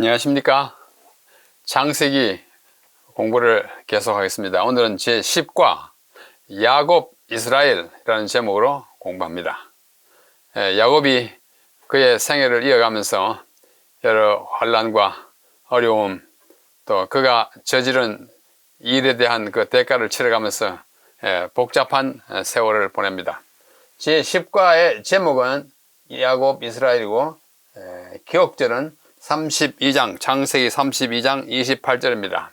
안녕하십니까. 창세기 공부를 계속하겠습니다. 오늘은 제10과 야곱 이스라엘이라는 제목으로 공부합니다. 야곱이 그의 생애를 이어가면서 여러 환난과 어려움, 또 그가 저지른 일에 대한 그 대가를 치러가면서 복잡한 세월을 보냅니다. 제10과의 제목은 야곱 이스라엘이고 기억절은 32장, 창세기 32장 28절입니다.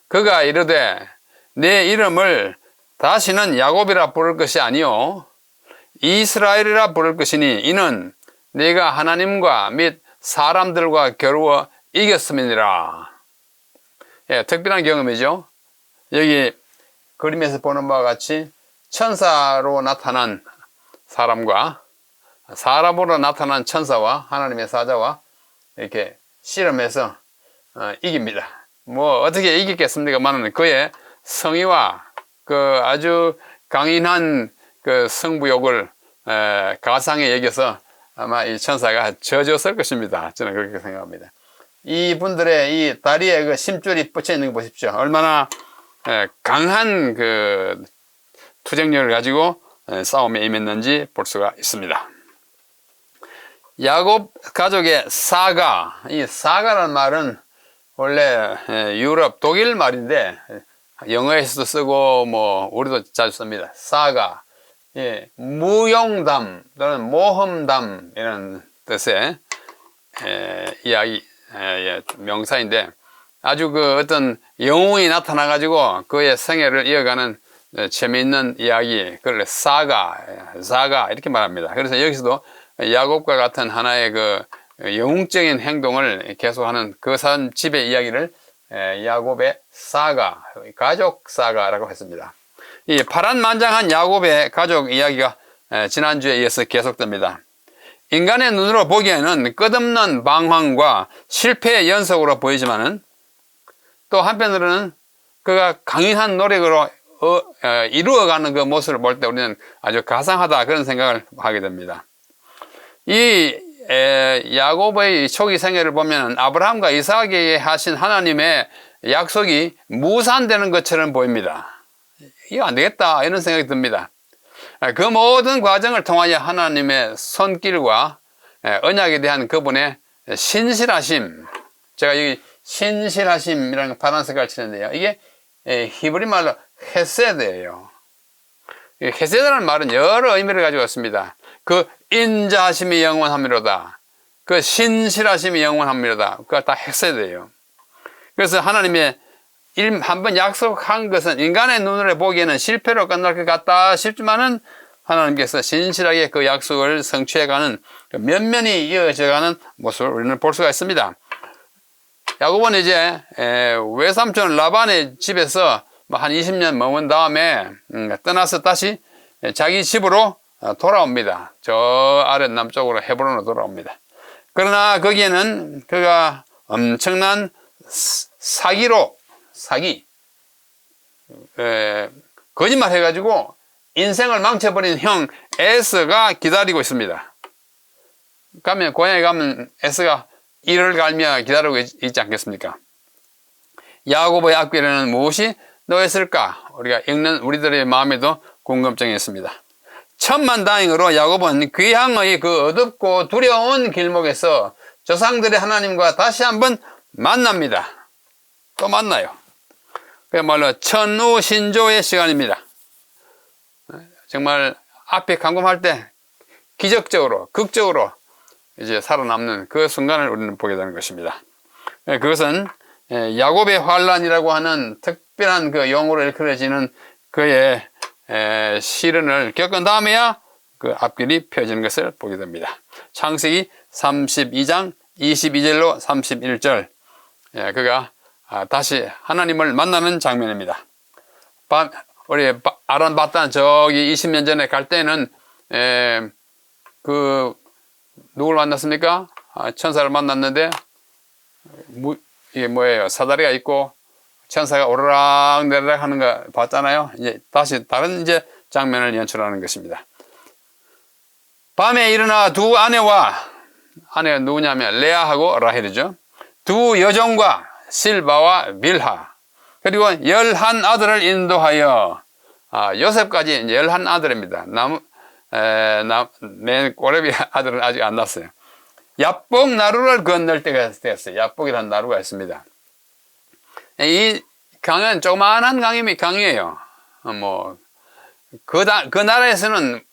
그가 이르되 내 이름을 다시는 야곱이라 부를 것이 아니요 이스라엘이라 부를 것이니 이는 네가 하나님과 및 사람들과 겨루어 이겼음이니라. 특별한 경험이죠. 여기 그림에서 보는 바와 같이 천사로 나타난 사람과 사람으로 나타난 천사와 하나님의 사자와 이렇게 씨름해서 이깁니다. 뭐 어떻게 이기겠습니까만은 그의 성의와 그 아주 강인한 그 승부욕을 가상에 여겨서 아마 이 천사가 져줬을 것입니다. 저는 그렇게 생각합니다. 이분들의 이 다리에 그 심줄이 뻗쳐 있는 거 보십시오. 얼마나 강한 그 투쟁력을 가지고 싸움에 임했는지 볼 수가 있습니다. 야곱 가족의 사가, 이 사가라는 말은 원래 유럽 독일 말인데 영어에서도 쓰고 뭐 우리도 자주 씁니다. 사가, 무용담 또는 모험담 이런 뜻의 이야기 명사인데 아주 그 어떤 영웅이 나타나 가지고 그의 생애를 이어가는 재미있는 이야기, 그걸 사가 이렇게 말합니다. 그래서 여기서도 야곱과 같은 하나의 그 영웅적인 행동을 계속하는 그 사람 집의 이야기를 야곱의 사가, 가족 사가라고 했습니다. 이 파란만장한 야곱의 가족 이야기가 지난주에 이어서 계속됩니다. 인간의 눈으로 보기에는 끝없는 방황과 실패의 연속으로 보이지만은 또 한편으로는 그가 강인한 노력으로 이루어가는 그 모습을 볼 때 우리는 아주 가상하다 그런 생각을 하게 됩니다. 이 야곱의 초기 생애를 보면 아브라함과 이삭에게 하신 하나님의 약속이 무산되는 것처럼 보입니다. 이거 안 되겠다 이런 생각이 듭니다. 그 모든 과정을 통하여 하나님의 손길과 언약에 대한 그분의 신실하심, 제가 여기 신실하심이라는 파란 색깔 치는데요, 이게 히브리 말로 헤세드예요. 헤세드라는 말은 여러 의미를 가지고 있습니다. 그 인자하심이 영원함이로다, 그 신실하심이 영원함이로다, 그거 다 헤세드예요. 그래서 하나님의 한번 약속한 것은 인간의 눈으로 보기에는 실패로 끝날 것 같다 싶지만은 하나님께서 신실하게 그 약속을 성취해가는 면면이 이어져가는 모습을 우리는 볼 수가 있습니다. 야곱은 이제 외삼촌 라반의 집에서 한 20년 머문 다음에 떠나서 다시 자기 집으로 돌아옵니다. 저 아래 남쪽으로 헤브론으로 돌아옵니다. 그러나 거기에는 그가 엄청난 사기, 거짓말 해가지고 인생을 망쳐버린 형 에서가 기다리고 있습니다. 고향에 가면 에서가 이를 갈며 기다리고 있지 않겠습니까? 야곱의 앞길에는 무엇이 놓였을까? 우리가 읽는 우리들의 마음에도 궁금증이 있습니다. 천만다행으로 야곱은 귀향의 그 어둡고 두려운 길목에서 조상들의 하나님과 다시 한번 만납니다. 또 만나요. 그야말로 천우신조의 시간입니다. 정말 앞에 감금할 때 기적적으로, 극적으로 이제 살아남는 그 순간을 우리는 보게 되는 것입니다. 그것은 야곱의 환란이라고 하는 특별한 그 용어로 일컬어지는 그의 시련을 겪은 다음에야 그 앞길이 펴지는 것을 보게 됩니다. 창세기 32장 22절로 31절, 그가 다시 하나님을 만나는 장면입니다. 우리 아란 바단 저기 20년 전에 갈 때는 누굴 만났습니까? 천사를 만났는데 이게 뭐예요? 사다리가 있고 천사가 오르락내리락 하는 거 봤잖아요. 이제 다시 다른 이제 장면을 연출하는 것입니다. 밤에 일어나 두 아내가 누구냐면 레아하고 라헬이죠. 두 여종과 실바와 밀하, 그리고 11아들을 인도하여, 요셉까지 11아들입니다. 맨 꼬레비 아들은 아직 안 났어요. 야복 나루를 건널 때가 됐어요. 야복이라는 나루가 있습니다. 이 강은 조그마한 강이에요. 그 나라에서는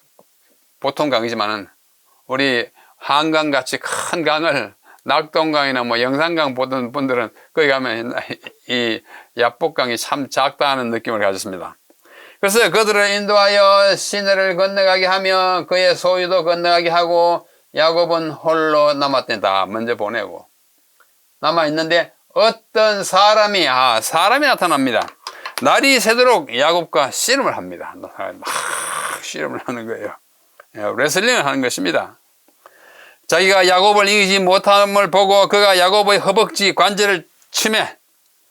보통 강이지만은, 우리 한강같이 큰 강을, 낙동강이나 영산강 보던 분들은 거기 가면 이 야복강이 참 작다는 느낌을 가졌습니다. 그래서 그들을 인도하여 시내를 건너가게 하며 그의 소유도 건너가게 하고, 야곱은 홀로 남았다. 먼저 보내고 남아있는데 어떤 사람이 나타납니다. 날이 새도록 야곱과 씨름을 합니다. 막 씨름을 하는 거예요. 레슬링을 하는 것입니다. 자기가 야곱을 이기지 못함을 보고 그가 야곱의 허벅지 관절을 치매,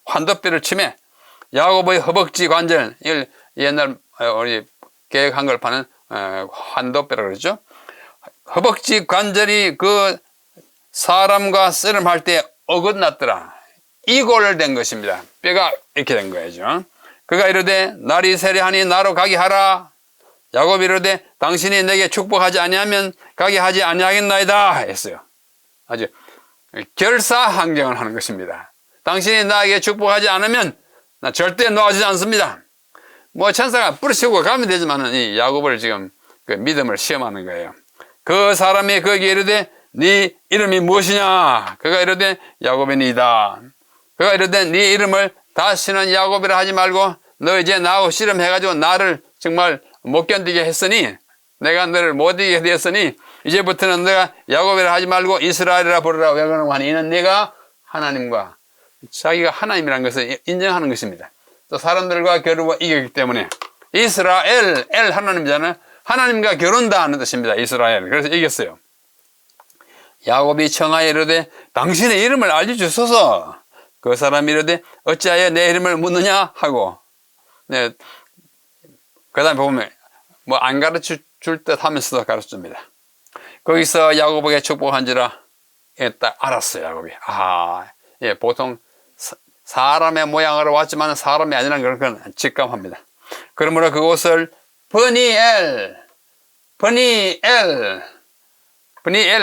환도뼈를 치매, 야곱의 허벅지 관절, 이걸 옛날 우리 계획 한글 파는 환도뼈라고 그러죠. 허벅지 관절이 그 사람과 씨름할 때 어긋났더라. 이골된 것입니다. 뼈가 이렇게 된 거죠. 그가 이르되 날이 세려하니 나로 가게 하라. 야곱이 이르되 당신이 내게 축복하지 아니하면 가게 하지 아니하겠나이다 했어요. 아주 결사항쟁을 하는 것입니다. 당신이 나에게 축복하지 않으면 나 절대 놓아주지 않습니다. 천사가 뿌리치고 가면 되지만은 이 야곱을 지금 그 믿음을 시험하는 거예요. 그 사람이 거기에 이르되 네 이름이 무엇이냐? 그가 이르되 야곱이니이다. 그가 이르되 네 이름을 다시는 야곱이라 하지 말고 너 이제 나하고 씨름해가지고 나를 정말 못 견디게 했으니, 내가 너를 못 이기게 되었으니 이제부터는 내가 야곱이라 하지 말고 이스라엘이라 부르라. 왜 그러는가 하니 이는 네가 하나님과, 자기가 하나님이라는 것을 인정하는 것입니다. 또 사람들과 겨루고 이겼기 때문에 이스라엘, 엘 하나님이잖아요. 하나님과 겨룬다 하는 뜻입니다. 이스라엘. 그래서 이겼어요. 야곱이 청하여 이르되 당신의 이름을 알려주소서. 그 사람이 이르되 어찌하여 내 이름을 묻느냐 하고, 그 다음에 보면 안 가르쳐 줄 듯 하면서도 가르쳐 줍니다. 거기서 야곱에게 축복한지라 딱 알았어요. 야곱이 보통 사람의 모양으로 왔지만 사람이 아니라는 걸 직감합니다. 그러므로 그곳을 버니엘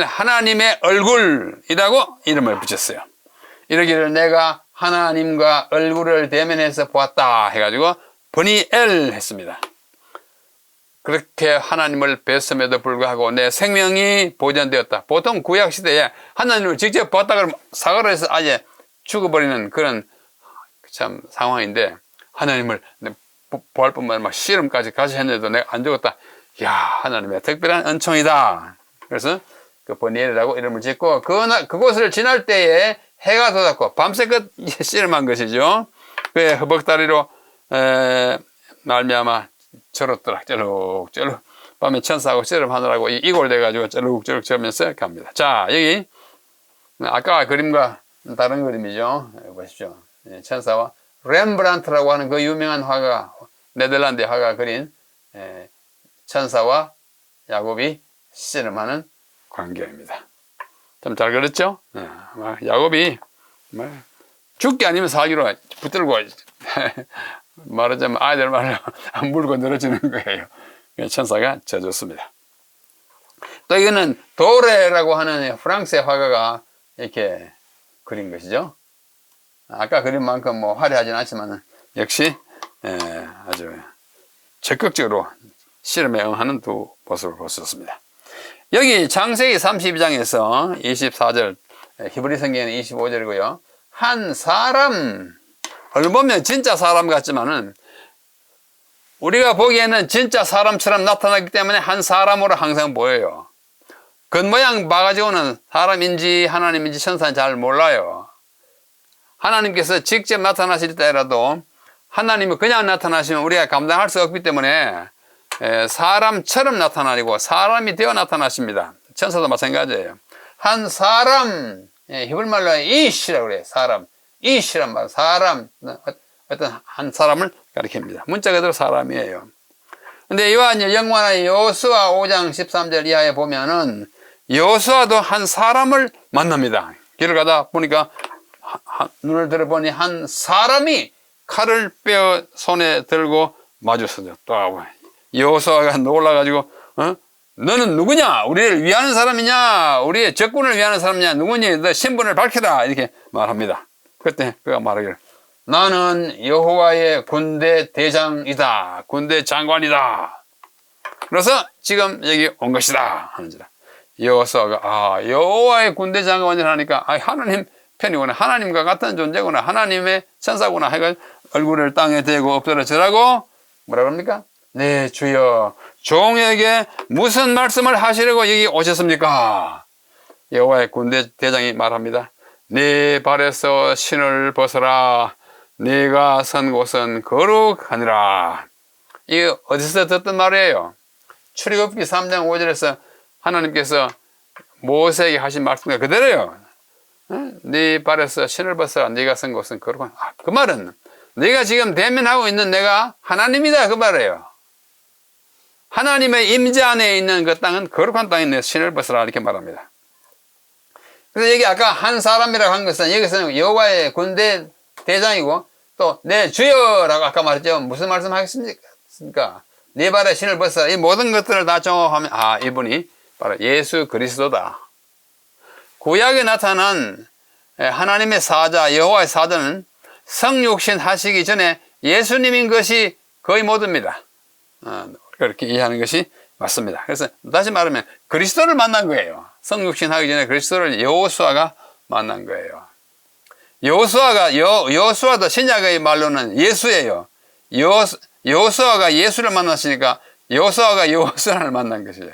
하나님의 얼굴이라고 이름을 붙였어요. 이러기를 내가 하나님과 얼굴을 대면해서 보았다 해가지고 버니엘 했습니다. 그렇게 하나님을 뵀음에도 불구하고 내 생명이 보존되었다. 보통 구약시대에 하나님을 직접 봤다 그러면 사과를 해서 아예 죽어버리는 그런 참 상황인데, 하나님을 보할 뿐만 아니라 씨름까지 같이 했는데도 내가 안 죽었다. 이야, 하나님의 특별한 은총이다. 그래서 그 버니엘이라고 이름을 짓고 그곳을 지날 때에 해가 돋았고 밤새껏 씨름한 것이죠. 그의 허벅다리로 말미암아 저렇더라. 쩌룩쩌룩 밤에 천사하고 씨름하느라고 이골돼가지고 쩌룩쩌룩 저면서 갑니다. 자, 여기 아까 그림과 다른 그림이죠. 보십시오. 천사와 렘브란트라고 하는 그 유명한 화가, 네덜란드 화가 그린 천사와 야곱이 씨름하는 광경입니다. 참 잘 그렸죠? 야곱이 죽기 아니면 살기로 붙들고 말하자면 아이들 말로 물고 늘어지는 거예요. 천사가 져줬습니다. 또 이거는 도레라고 하는 프랑스의 화가가 이렇게 그린 것이죠. 아까 그린 만큼 화려하진 않지만 역시 아주 적극적으로 씨름에 응하는 두 모습을 볼 수 있습니다. 여기 창세기 32장에서 24절, 히브리 성경에는 25절이고요. 한 사람, 얼굴 보면 진짜 사람 같지만은 우리가 보기에는 진짜 사람처럼 나타나기 때문에 한 사람으로 항상 보여요. 겉모양 봐가지고는 사람인지 하나님인지 천사는 잘 몰라요. 하나님께서 직접 나타나실 때라도 하나님이 그냥 나타나시면 우리가 감당할 수 없기 때문에 사람처럼 나타나고 사람이 되어 나타나십니다. 천사도 마찬가지예요. 한 사람, 히브리말로 이시라고 그래요. 사람, 이시란 말, 사람, 어떤 한 사람을 가리킵니다. 문자 그대로 사람이에요. 근데 이와 영화나 여호수아 5장 13절 이하에 보면은 여호수아도 한 사람을 만납니다. 길을 가다 보니까 눈을 들어보니 한 사람이 칼을 빼어 손에 들고 마주서졌다. 여호수아가 놀라가지고 너는 누구냐? 우리를 위하는 사람이냐? 우리의 적군을 위하는 사람이냐? 누구니? 너 신분을 밝혀라. 이렇게 말합니다. 그때 그가 말하기를 나는 여호와의 군대 대장이다. 군대 장관이다. 그래서 지금 여기 온 것이다 하는지라. 여호수아가 여호와의 군대 장관이라니까 하나님 편이구나. 하나님과 같은 존재구나. 하나님의 천사구나. 해가지고 얼굴을 땅에 대고 엎드려지라고 뭐라 그럽니까? 네 주여 종에게 무슨 말씀을 하시려고 여기 오셨습니까? 여호와의 군대 대장이 말합니다. 네 발에서 신을 벗어라. 네가 선 곳은 거룩하니라. 이게 어디서 듣던 말이에요? 출애굽기 3장 5절에서 하나님께서 모세에게 하신 말씀과 그대로요. 네 발에서 신을 벗어라. 네가 선 곳은 거룩하니라. 그 말은 네가 지금 대면하고 있는 내가 하나님이다 그 말이에요. 하나님의 임재 안에 있는 그 땅은 거룩한 땅인데 신을 벗어라 이렇게 말합니다. 그래서 여기 아까 한 사람이라고 한 것은 여기서는 여호와의 군대 대장이고 또 내 주여라고 아까 말했죠. 무슨 말씀 하겠습니까? 네 발에 신을 벗어라. 이 모든 것들을 다 종합하면 이분이 바로 예수 그리스도다. 구약에 나타난 하나님의 사자 여호와의 사자는 성육신 하시기 전에 예수님인 것이 거의 모두입니다. 그렇게 이해하는 것이 맞습니다. 그래서 다시 말하면 그리스도를 만난 거예요. 성육신 하기 전에 그리스도를 여호수아가 만난 거예요. 여호수아도 신약의 말로는 예수예요. 여호수아가 예수를 만났으니까 여호수아가 여호수아를 만난 것이에요.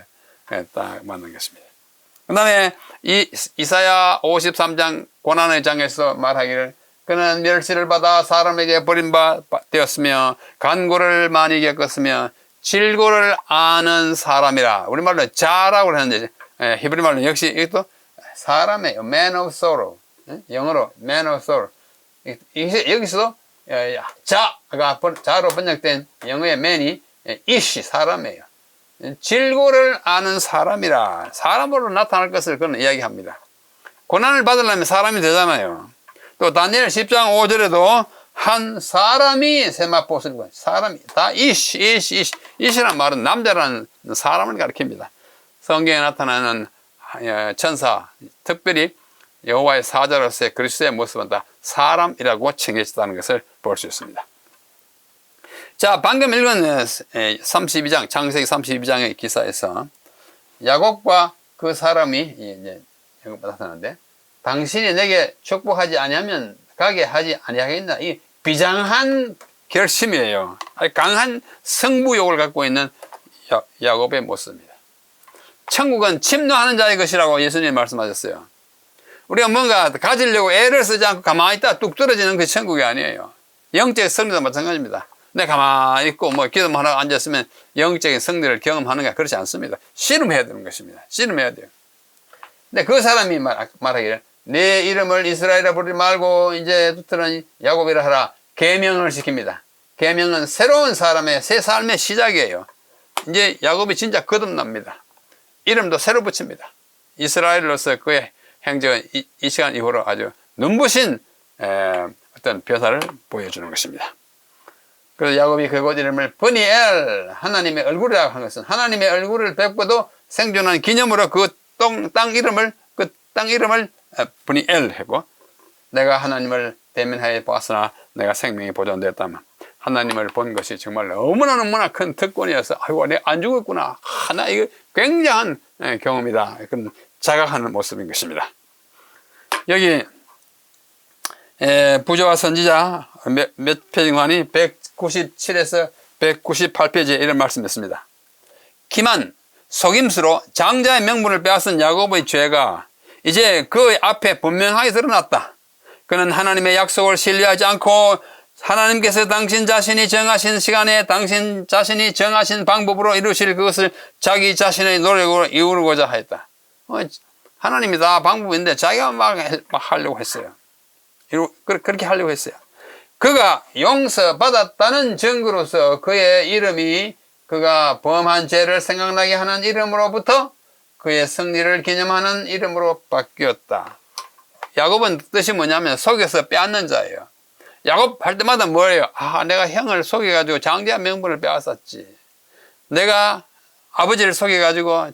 딱 만난 것입니다. 그 다음에 이사야 53장 고난의 장에서 말하기를 그는 멸시를 받아 사람에게 버림받았으며 간고를 많이 겪었으며 질고를 아는 사람이라. 우리말로 자라고 하는데 히브리 말로 역시 이것도 사람이에요. Man of sorrow. 영어로 man of sorrow. 여기서도 자로 번역된 영어의 man이 ish 사람이에요. 질고를 아는 사람이라. 사람으로 나타날 것을 그는 이야기합니다. 고난을 받으려면 사람이 되잖아요. 또 다니엘 10장 5절에도 한 사람이 세마포스를 보여. 사람이 다 이시란 말은 남자라는 사람을 가리킵니다. 성경에 나타나는 천사, 특별히 여호와의 사자로서의 그리스도의 모습은 다 사람이라고 칭해졌다는 것을 볼 수 있습니다. 자, 방금 읽은 32장, 창세기 32장의 기사에서 야곱과 그 사람이 이제 나타나는데 당신이 내게 축복하지 아니하면 가게 하지 아니하겠나. 이 비장한 결심이에요. 강한 승부욕을 갖고 있는 야곱의 모습입니다. 천국은 침노하는 자의 것이라고 예수님이 말씀하셨어요. 우리가 뭔가 가지려고 애를 쓰지 않고 가만히 있다 뚝 떨어지는 그 천국이 아니에요. 영적 승리도 마찬가지입니다. 내가 가만히 있고 기도만 하고 앉았으면 영적인 승리를 경험하는가 그렇지 않습니다. 씨름해야 되는 것입니다. 씨름해야 돼요. 근데 그 사람이 말하기를 내 이름을 이스라엘이라 부르지 말고 이제부터는 야곱이라 하라. 계명을 시킵니다. 계명은 새로운 사람의 새 삶의 시작이에요. 이제 야곱이 진짜 거듭납니다. 이름도 새로 붙입니다. 이스라엘로서 그의 행적은 이 시간 이후로 아주 눈부신 어떤 변화를 보여주는 것입니다. 그래서 야곱이 그곳 이름을 브니엘 하나님의 얼굴이라고 한 것은 하나님의 얼굴을 뵙고도 생존한 기념으로 그 땅 이름을 브니엘 하고 내가 하나님을 대면하여 보았으나 내가 생명이 보존되었다면 하나님을 본 것이 정말 너무나 큰 특권이어서 아이고 내가 안 죽었구나. 하나 이거 굉장한 경험이다. 그런 자각하는 모습인 것입니다. 여기 부조와 선지자 몇 페이지관이 197에서 198페이지에 이런 말씀했습니다. 기만 속임수로 장자의 명분을 빼앗은 야곱의 죄가 이제 그 앞에 분명하게 드러났다. 그는 하나님의 약속을 신뢰하지 않고 하나님께서 당신 자신이 정하신 시간에 당신 자신이 정하신 방법으로 이루실 그것을 자기 자신의 노력으로 이루고자 했다. 하나님이 다 방법인데 자기가 막 하려고 했어요. 그렇게 하려고 했어요. 그가 용서받았다는 증거로서 그의 이름이 그가 범한 죄를 생각나게 하는 이름으로부터 그의 승리를 기념하는 이름으로 바뀌었다. 야곱은 뜻이 뭐냐면 속여서 빼앗는 자예요. 야곱 할 때마다 뭐예요? 내가 형을 속여가지고 장자 명분을 빼앗았지. 내가 아버지를 속여가지고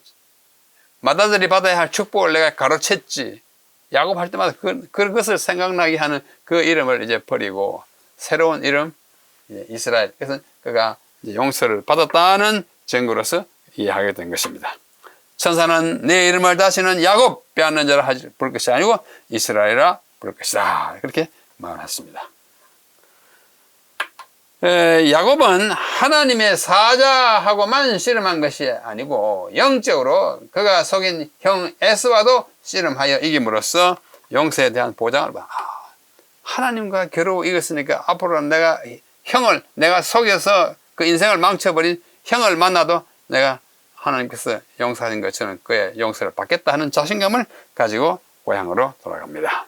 맏아들이 받아야 할 축복을 내가 가로챘지. 야곱 할 때마다 그것을 생각나게 하는 그 이름을 이제 버리고 새로운 이름 이스라엘. 그래서 그가 이제 용서를 받았다는 증거로서 이해하게 된 것입니다. 천사는 내 이름을 다시는 야곱 빼앗는 자라 부를 것이 아니고 이스라엘이라 부를 것이다. 그렇게 말했습니다. 야곱은 하나님의 사자하고만 씨름한 것이 아니고 영적으로 그가 속인 형 에스와도 씨름하여 이김으로써 용서에 대한 보장을 받아. 하나님과 겨루고 이겼으니까 앞으로는 내가 속여서 그 인생을 망쳐버린 형을 만나도 내가 하나님께서 용서하신 것처럼 그의 용서를 받겠다 하는 자신감을 가지고 고향으로 돌아갑니다.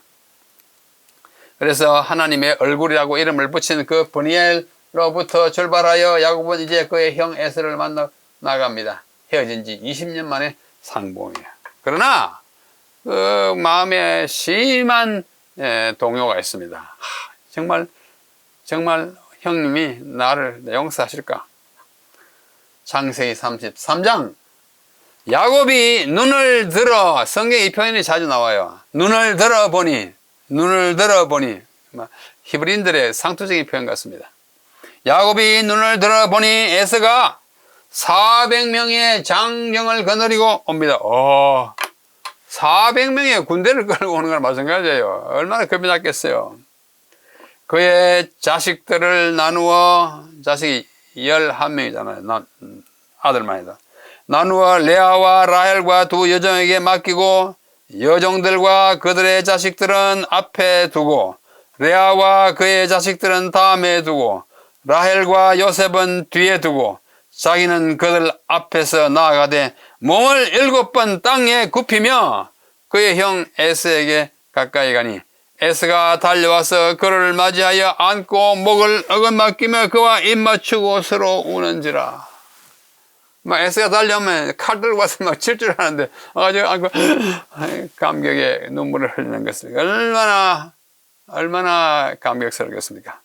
그래서 하나님의 얼굴이라고 이름을 붙인 그 브니엘로부터 출발하여 야곱은 이제 그의 형 에서를 만나 나갑니다. 헤어진 지 20년 만에 상봉이에요. 그러나 그 마음에 심한 동요가 있습니다. 정말 형님이 나를 용서하실까? 창세기 33장. 야곱이 눈을 들어, 성경에 이 표현이 자주 나와요. 눈을 들어보니 히브리인들의 상투적인 표현 같습니다. 야곱이 눈을 들어보니 에서가 400명의 장정을 거느리고 옵니다. 400명의 군대를 끌고 오는 건 마찬가지예요. 얼마나 겁이 났겠어요. 그의 자식들을 나누어, 자식이 11명이잖아요. 아들만이다. 나누어 레아와 라헬과 두 여종에게 맡기고 여종들과 그들의 자식들은 앞에 두고 레아와 그의 자식들은 다음에 두고 라헬과 요셉은 뒤에 두고 자기는 그들 앞에서 나아가되 몸을 7번 땅에 굽히며 그의 형 에스에게 가까이 가니 에스가 달려와서 그를 맞이하여 안고 목을 어긋맞기며 그와 입맞추고 서로 우는지라. 에스가 달려오면 칼 들고 와서 칠 줄 아는데 와가지고 안고 감격에 눈물을 흘리는 것을 얼마나 감격스럽겠습니까?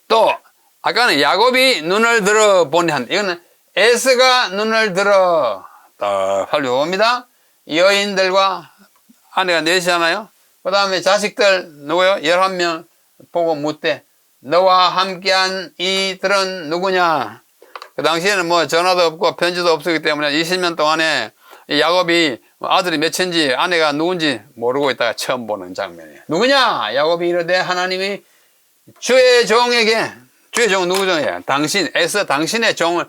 또 아까는 야곱이 눈을 들어 보니 이거는 에스가 눈을 들어 딱 살펴봅니다. 여인들과 아내가 넷이잖아요. 그 다음에 자식들 누구요? 11명 보고 묻되 너와 함께한 이들은 누구냐? 그 당시에는 뭐 전화도 없고 편지도 없었기 때문에 20년 동안에 야곱이 아들이 몇인지 아내가 누군지 모르고 있다가 처음 보는 장면이에요. 누구냐? 야곱이 이르되 하나님이 주의 종에게, 주의 종은 누구 종이에요? 당신의 종을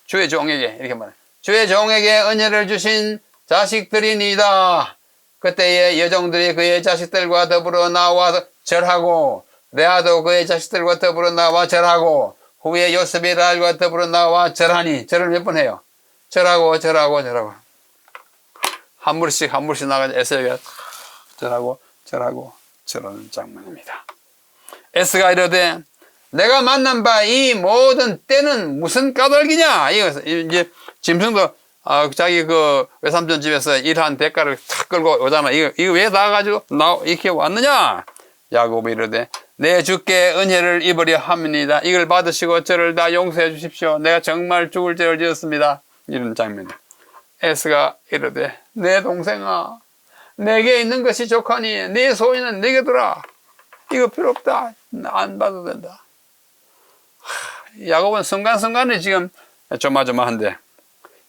주의 종에게 이렇게 말해요. 주의 종에게 은혜를 주신 자식들이니이다. 그때에 여종들이 그의 자식들과 더불어 나와 절하고 레아도 그의 자식들과 더불어 나와 절하고 후에 요셉이 라헬과 더불어 나와 절하니 절을 몇 번 해요? 절하고 한 무리씩 나가서 에서에게 절하고 절하는 장면입니다. 에스가 이르되 내가 만난 바 이 모든 때는 무슨 까닭이냐? 이제 짐승도 자기 그 외삼촌 집에서 일한 대가를 탁 끌고 오잖아. 이거 왜 나가지고 이렇게 왔느냐? 야곱이 이르되 내 주께 은혜를 입으려 함이니이다. 이걸 받으시고 저를 다 용서해 주십시오. 내가 정말 죽을 죄를 지었습니다. 이런 장면. 에스가 이르되 내 동생아, 내게 있는 것이 족하니 네 소유는 내게 두라. 이거 필요 없다. 안 봐도 된다. 야곱은 순간순간에 지금 조마조마한데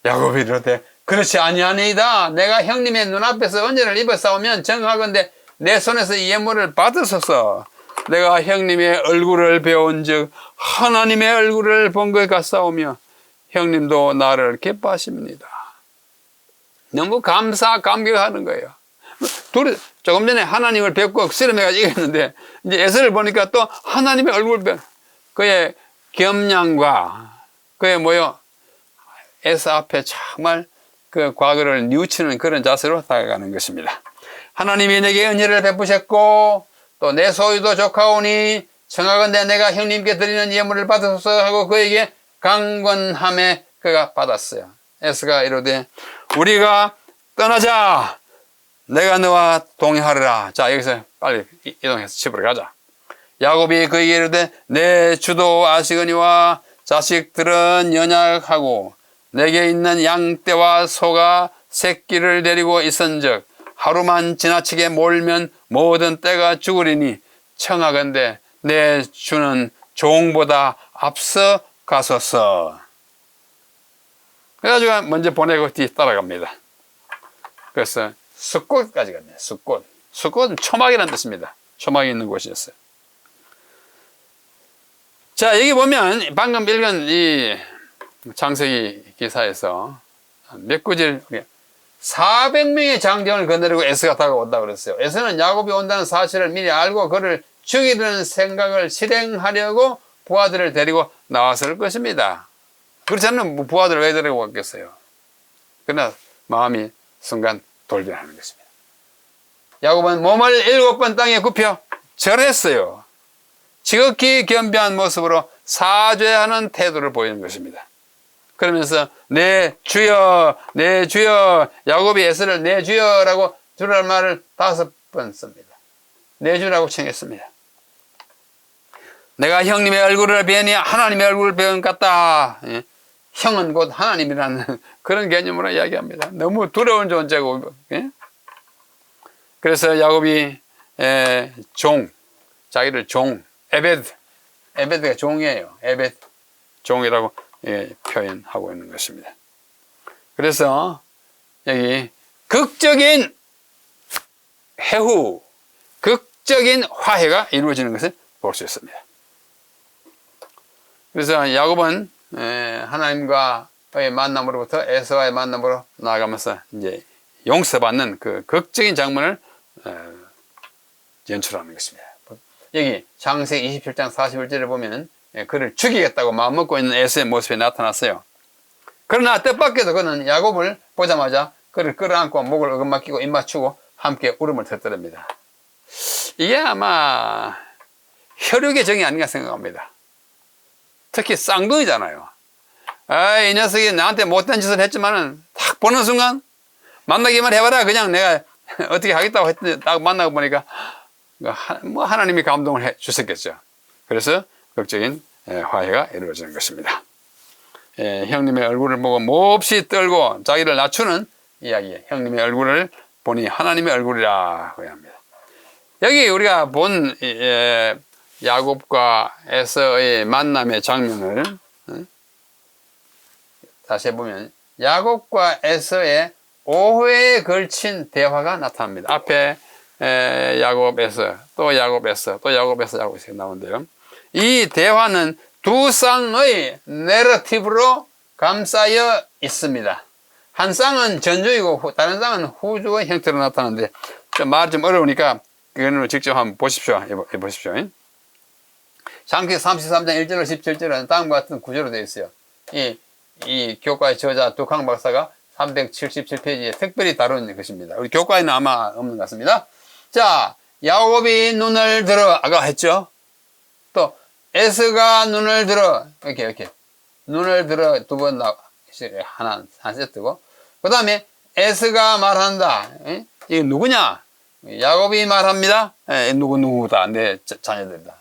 야곱이 이르되 그렇지 아니하니이다. 내가 형님의 눈앞에서 은혜를 입어 싸우면 정하건대 내 손에서 예물을 받으소서. 내가 형님의 얼굴을 배운 즉 하나님의 얼굴을 본 것 같사오며 형님도 나를 기뻐하십니다. 너무 감격하는 거예요. 둘이 조금 전에 하나님을 뵙고 씨름해가지고 이겼는데 이제 에서를 보니까 또 하나님의 얼굴을 뵙 그의 겸양과 그의 에서 앞에 정말 그 과거를 뉘우치는 그런 자세로 다가가는 것입니다. 하나님이 내게 은혜를 베푸셨고 또 내 소유도 족하오니 청하건대 내가 형님께 드리는 예물을 받으소서 하고 그에게 강권함에 그가 받았어요. 에스가 이르되 우리가 떠나자. 내가 너와 동행하리라. 자, 여기서 빨리 이동해서 집으로 가자. 야곱이 그에게 이르되 내 주도 아시거니와 자식들은 연약하고 내게 있는 양떼와 소가 새끼를 데리고 있은즉 하루만 지나치게 몰면 모든 떼가 죽으리니 청하건대 내 주는 종보다 앞서 가소서. 그래가지고 먼저 보내고 뒤 따라갑니다. 그래서 숫곳까지 갔네요. 숫곳. 숫곳은 초막이라는 뜻입니다. 초막이 있는 곳이었어요. 자, 여기 보면 방금 읽은 이 창세기 기사에서 몇 구절 400명의 장정을 거느리고 에서가 다가온다고 그랬어요. 에서는 야곱이 온다는 사실을 미리 알고 그를 죽이려는 생각을 실행하려고 부하들을 데리고 나왔을 것입니다. 그렇지 않으면 부하들을 왜 데리고 왔겠어요? 그러나 마음이 순간 돌변하는 것입니다. 야곱은 몸을 7번 땅에 굽혀 절했어요. 지극히 겸비한 모습으로 사죄하는 태도를 보이는 것입니다. 그러면서 내 주여, 내 주여, 야곱이 에서를 내 주여라고 주라는 말을 5번 씁니다. 내 주라고稱했습니다. 내가 형님의 얼굴을 배우니 하나님의 얼굴을 배운 것 같다. 형은 곧 하나님이라는 그런 개념으로 이야기합니다. 너무 두려운 존재고. 그래서 야곱이 자기를 에베드가 종이에요. 에베드, 종이라고 표현하고 있는 것입니다. 그래서 여기 극적인 해후, 극적인 화해가 이루어지는 것을 볼 수 있습니다. 그래서 야곱은 하나님과의 만남으로부터 에서와의 만남으로 나아가면서 이제 용서받는 그 극적인 장면을 연출하는 것입니다. 여기 창세기 27장 41절에 보면 그를 죽이겠다고 마음먹고 있는 에서의 모습이 나타났어요. 그러나 뜻밖에도 그는 야곱을 보자마자 그를 끌어안고 목을 어긋맞기고 입 맞추고 함께 울음을 터뜨립니다. 이게 아마 혈육의 정이 아닌가 생각합니다. 특히 쌍둥이잖아요. 이 녀석이 나한테 못된 짓을 했지만은 딱 보는 순간 만나기만 해봐라. 그냥 내가 어떻게 하겠다고 했더니 딱 만나고 보니까 하나님이 감동을 해 주셨겠죠. 그래서 극적인 화해가 이루어지는 것입니다. 형님의 얼굴을 보고 몹시 떨고 자기를 낮추는 이야기예요. 형님의 얼굴을 보니 하나님의 얼굴이라고 합니다. 여기 우리가 본 야곱과 에서의 만남의 장면을 다시 해보면 야곱과 에서의 5회에 걸친 대화가 나타납니다. 앞에 야곱에서 또 야곱에서 또 야곱에서 야곱에서 나오는데요. 이 대화는 두 쌍의 내러티브로 감싸여 있습니다. 한 쌍은 전주이고 다른 쌍은 후주의 형태로 나타나는데 말이 좀 어려우니까 그거는 직접 한번 보십시오. 보십시오. 창세기 33장 1절로 17절은 다음과 같은 구조로 되어 있어요. 이 교과의 저자 두캉 박사가 377페이지에 특별히 다룬 것입니다. 우리 교과에는 아마 없는 것 같습니다. 자, 야곱이 눈을 들어, 아까 했죠? 또, 에서가 눈을 들어, 이렇게. 눈을 들어 두 번 한 세트고. 그 다음에 에서가 말한다. 이게 누구냐? 야곱이 말합니다. 누구다. 내 자녀들이다.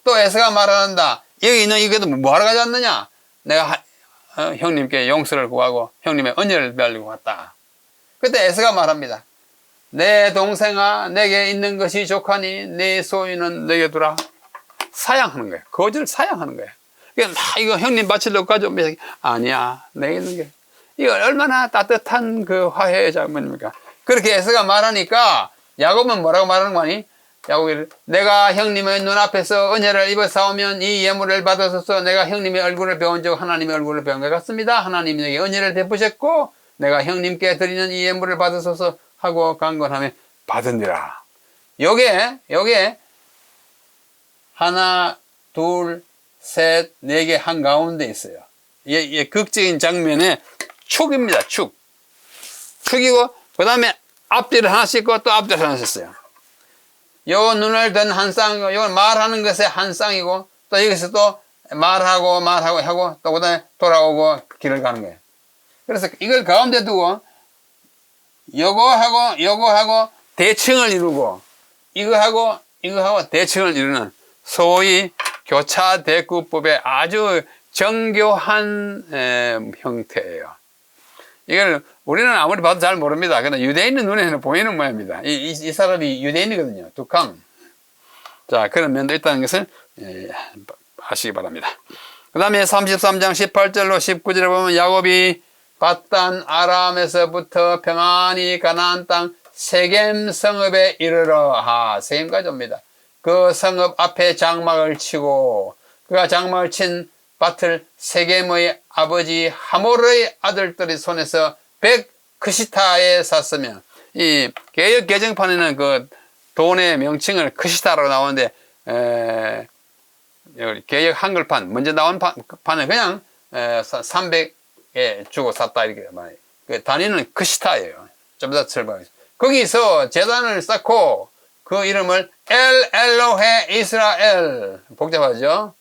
또 에서가 말한다. 여기 있는 이것도 뭐하러 가지 않느냐? 내가 형님께 용서를 구하고 형님의 은혜를 배우려고 왔다. 그때 에서가 말합니다. 내 동생아, 내게 있는 것이 족하니 네 소유는 내게 두라. 사양하는 거예요. 거지를 사양하는 거예요. 이거 형님 바치려고 가져오면 아니야, 내게 있는 게. 이거 얼마나 따뜻한 그 화해의 장면입니까? 그렇게 에서가 말하니까 야곱은 뭐라고 말하는 거니? 야곱이 내가 형님의 눈앞에서 은혜를 입어 싸우면 이 예물을 받아서서 내가 형님의 얼굴을 배운 적 하나님의 얼굴을 배운 것 같습니다. 하나님이 내게 은혜를 베푸셨고 내가 형님께 드리는 이 예물을 받아서서 하고 강건하며 받으니라. 요게 하나, 둘, 셋, 네 개 한가운데 있어요. 이게 극적인 장면의 축입니다. 축이고 그 다음에 앞뒤를 하나씩 있고 또 앞뒤를 하나씩 있어요. 요 눈을 든 한 쌍이고 요 말하는 것의 한 쌍이고 또 여기서 또 말하고 하고 또 그 다음에 돌아오고 길을 가는 거예요. 그래서 이걸 가운데 두고 요거하고 대칭을 이루고 이거하고 대칭을 이루는 소위 교차대구법의 아주 정교한 형태예요. 이걸 우리는 아무리 봐도 잘 모릅니다. 그러나 유대인의 눈에는 보이는 모양입니다. 이 사람이 유대인이거든요. 둑함. 자, 그런 면도 있다는 것을 아시기 바랍니다. 그 다음에 33장 18절로 19절에 보면 야곱이 밧단 아람에서부터 평안히 가나안 땅 세겜 성읍에 이르러 세겜까지 옵니다. 그 성읍 앞에 장막을 치고 그가 장막을 친 밭을 세겜의 아버지 하몰의 아들들의 손에서 100크시타에 샀으며, 이 개역 개정판에는 그 돈의 명칭을 크시타라고 나오는데 개역 한글판 먼저 나온 판은 그냥 300에 주고 샀다 이렇게 말해요. 그 단위는 크시타예요. 좀 더 설명하겠습니다. 거기서 제단을 쌓고 그 이름을 엘 엘로헤 이스라엘, 복잡하죠?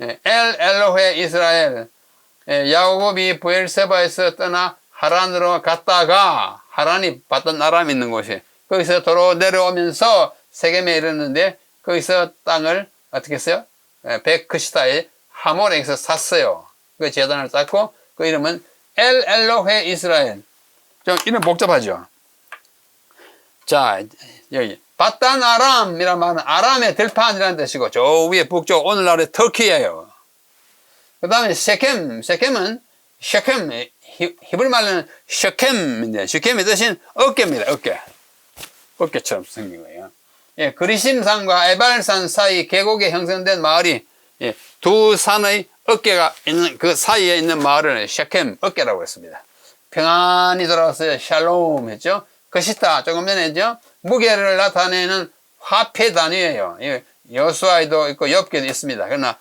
엘 엘로헤 이스라엘. 야곱이 브엘세바에서 떠나 하란으로 갔다가, 하란이 밧단 아람에 있는 곳이, 거기서 도로 내려오면서 세겜에 이르는데 거기서 땅을 어떻게 했어요? 백크시타에 하몰에서 샀어요. 그 제단을 쌓고 그 이름은 엘 엘로헤 이스라엘. 좀 이름 복잡하죠? 자, 여기 밧단 아람이란 말은 아람의 들판이라는 뜻이고, 저 위에 북쪽 오늘날의 터키예요. 그 다음에 세겜은 셰켐, 히브리 말로는 셰켐인데, 셰켐의 뜻은 어깨입니다. 어깨처럼 생긴 거예요. 예, 그리심산과 에발산 사이 계곡에 형성된 마을이, 예, 두 산의 어깨가 있는 그 사이에 있는 마을을 셰켐 어깨라고 했습니다. 평안히 돌아왔어요. 샬롬 했죠. 크시타 조금 전에 했죠. 무게를 나타내는 화폐 단위예요. 여수아에도 있고 엽기도 있습니다. 그러나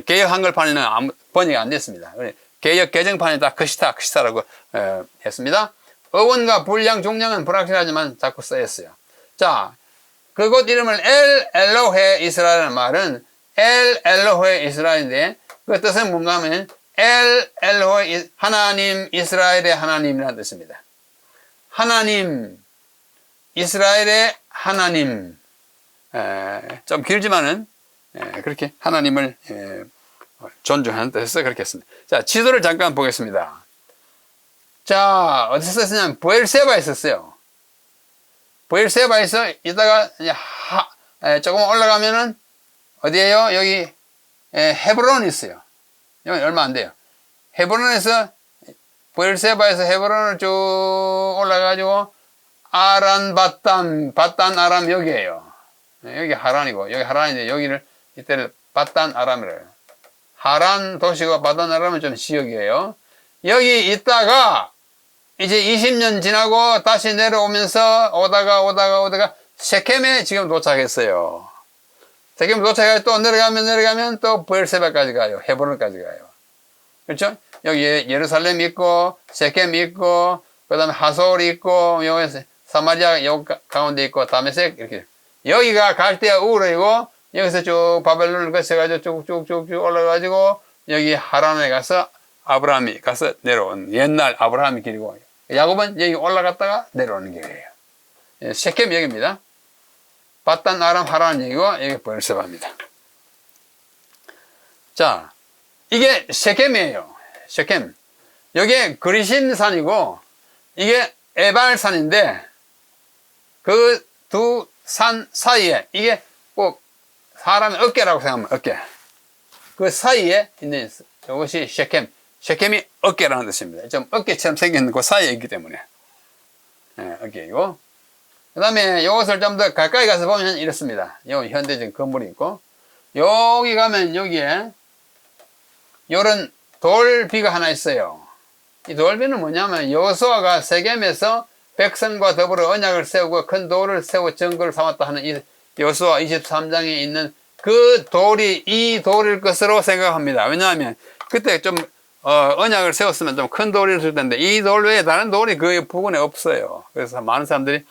개역 한글판에는 번역이 안 됐습니다. 개역 개정판에 다 크시타라고 했습니다. 어원과 분량 중량은 불확실하지만 자꾸 쓰였어요. 자, 그곳 이름을 엘 엘로헤 이스라엘이라는 말은 엘 엘로헤 이스라엘인데 그 뜻은 뭔가 하면 엘 엘로헤 하나님, 이스라엘의 하나님이라는 뜻입니다. 하나님, 이스라엘의 하나님. 좀 길지만은 그렇게 하나님을 존중하는 뜻에서 그렇게 했습니다. 자, 지도를 잠깐 보겠습니다. 자, 어디서 썼냐면 브엘세바에 썼어요. 브엘세바에서 이따가 조금 올라가면은 어디에요? 여기 헤브론이 있어요. 여기 얼마 안 돼요. 헤브론에서 브엘세바에서 헤브론을 쭉 올라가가지고 아란 밧단 아람 여기에요. 여기 하란이고 여기 하란인데 여기를 이때를 밧단 아람이라고 해요. 하란 도시가 밧단 아람은 좀 지역이에요. 여기 있다가 이제 20년 지나고 다시 내려오면서 오다가 셰켐에 지금 도착했어요. 셰켐 도착해서 또 내려가면 또 브엘세바까지 가요. 헤브론까지 가요. 그렇죠? 여기 예루살렘 있고 셰켐 있고 그다음에 하솔 있고 여기 사마리아 요 가운데 있고 다메섹 이렇게 여기가 갈대아 우르이고 여기서 쭉 바벨론을 거쳐가지고 쭉쭉쭉 올라가가지고 여기 하란에 가서 아브라함이 가서 내려온 옛날 아브라함의 길이고 야곱은 여기 올라갔다가 내려오는 길이에요. 셰켐 여기입니다. 밧단 아람 하란 여기고 여기 브엘세바입니다. 자, 이게 셰켐이에요. 셰켐. 여기에 그리심산이고 이게 에발산인데 그 두 산 사이에 이게 꼭 사람의 어깨라고 생각하면 어깨. 그 사이에 있는 이것이 셰켐. 셰켐이 어깨라는 뜻입니다. 좀 어깨처럼 생긴 그 사이에 있기 때문에. 어깨이고. 그 다음에 이것을 좀 더 가까이 가서 보면 이렇습니다. 여기 현대적인 건물이 있고. 여기 가면 여기에 요런 돌비가 하나 있어요. 이 돌비는 뭐냐면 여호수아가 세겜에서 백성과 더불어 언약을 세우고 큰 돌을 세워 증거를 삼았다 하는 이 여호수아 23장에 있는 그 돌이 이 돌일 것으로 생각합니다. 왜냐하면 그때 좀 언약을 세웠으면 좀 큰 돌이 있을 텐데 이 돌 외에 다른 돌이 그 부근에 없어요. 그래서 많은 사람들이